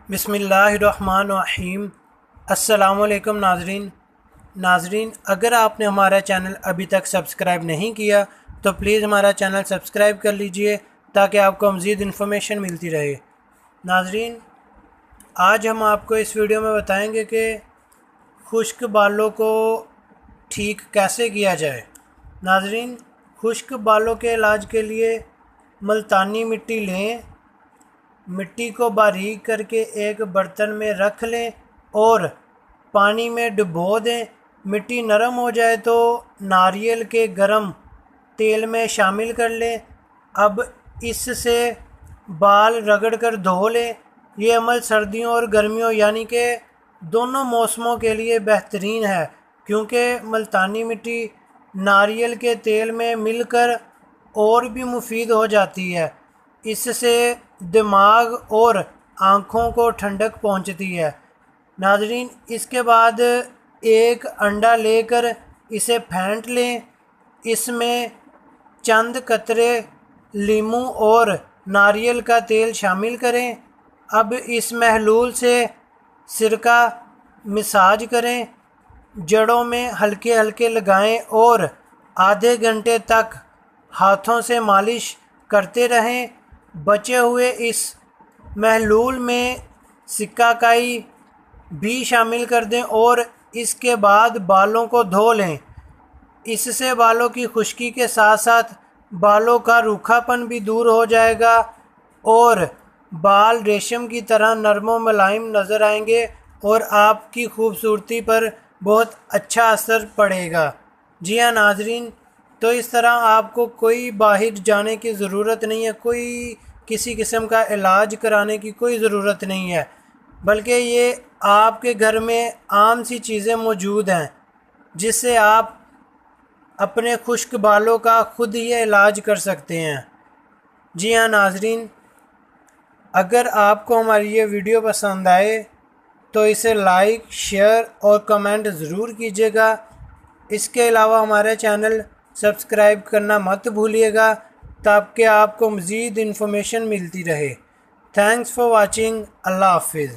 बिस्मिल्लाहिर्रहमानिर्रहीम। अस्सलामुअलैकुम नाजरीन, अगर आपने हमारा चैनल अभी तक सब्सक्राइब नहीं किया तो प्लीज़ हमारा चैनल सब्सक्राइब कर लीजिए ताकि आपको मज़ीद इन्फॉर्मेशन मिलती रहे। नाजरीन, आज हम आपको इस वीडियो में बताएंगे कि खुश्क बालों को ठीक कैसे किया जाए। नाजरीन, खुश्क बालों के इलाज के लिए मुल्तानी मिट्टी लें, मिट्टी को बारीक करके एक बर्तन में रख लें और पानी में डुबो दें। मिट्टी नरम हो जाए तो नारियल के गरम तेल में शामिल कर लें। अब इससे बाल रगड़ कर धो लें। ये अमल सर्दियों और गर्मियों यानी कि दोनों मौसमों के लिए बेहतरीन है, क्योंकि मुल्तानी मिट्टी नारियल के तेल में मिलकर और भी मुफीद हो जाती है। इससे दिमाग और आँखों को ठंडक पहुंचती है। नाजरीन, इसके बाद एक अंडा लेकर इसे फेंट लें। इसमें चंद कतरे लीमू और नारियल का तेल शामिल करें। अब इस महलूल से सिरका मसाज करें, जड़ों में हल्के हल्के लगाएं और आधे घंटे तक हाथों से मालिश करते रहें। बचे हुए इस महलूल में सिकाकाई भी शामिल कर दें और इसके बाद बालों को धो लें। इससे बालों की खुश्की के साथ साथ बालों का रूखापन भी दूर हो जाएगा और बाल रेशम की तरह नरम व मुलायम नज़र आएंगे और आपकी खूबसूरती पर बहुत अच्छा असर पड़ेगा। जी हाँ नाजरीन, तो इस तरह आपको कोई बाहर जाने की ज़रूरत नहीं है, कोई किसी किस्म का इलाज कराने की कोई ज़रूरत नहीं है, बल्कि ये आपके घर में आम सी चीज़ें मौजूद हैं जिससे आप अपने खुश्क बालों का खुद ही इलाज कर सकते हैं। जी हाँ नाजरीन, अगर आपको हमारी ये वीडियो पसंद आए तो इसे लाइक, शेयर और कमेंट ज़रूर कीजिएगा। इसके अलावा हमारे चैनल सब्सक्राइब करना मत भूलिएगा ताकि आपको मज़ीद इन्फॉर्मेशन मिलती रहे। Thanks for watching. अल्लाह हाफिज़।